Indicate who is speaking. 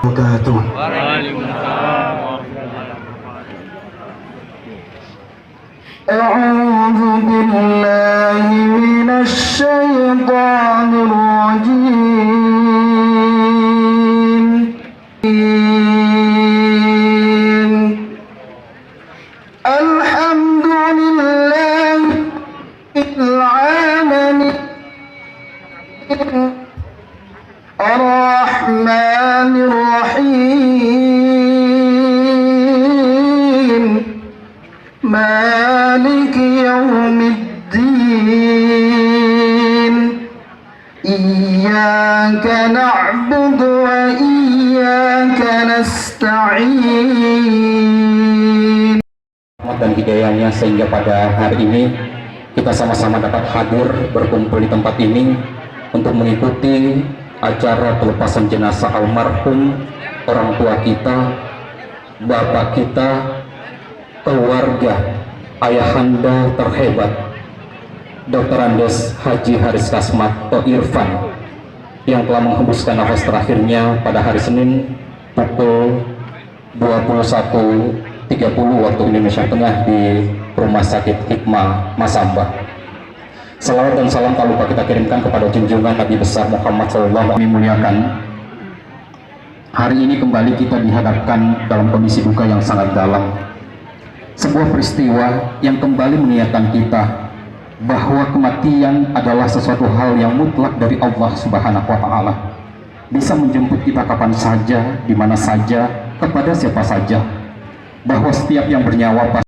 Speaker 1: wabarakatuh. A'udzu billahi minasy syaithanir rajim. Alhamdulillahil alamin. Ar-Rahmanir Rahim. Maliki yaumiddin. Iyyaka na'budu wa iyyaka nasta'in.
Speaker 2: Dan hidayahnya sehingga pada hari ini kita sama-sama dapat hadir berkumpul di tempat ini untuk mengikuti acara pelepasan jenazah almarhum orang tua kita, bapak kita, keluarga, ayahanda terhebat Dr. Andes Haji Haris Kasmat atau Irfan yang telah menghembuskan nafas terakhirnya pada hari Senin pukul 21.30 waktu Indonesia Tengah di Rumah Sakit Hikmah Masamba. Salawat dan salam tak lupa kita kirimkan kepada junjungan Nabi besar Muhammad SAW. Kami muliakan, hari ini kembali kita dihadapkan dalam kondisi duka yang sangat dalam. Sebuah peristiwa yang kembali mengingatkan kita bahwa kematian adalah sesuatu hal yang mutlak dari Allah Subhanahu wa Ta'ala, bisa menjemput kita kapan saja, di mana saja, kepada siapa saja, bahwa setiap yang bernyawa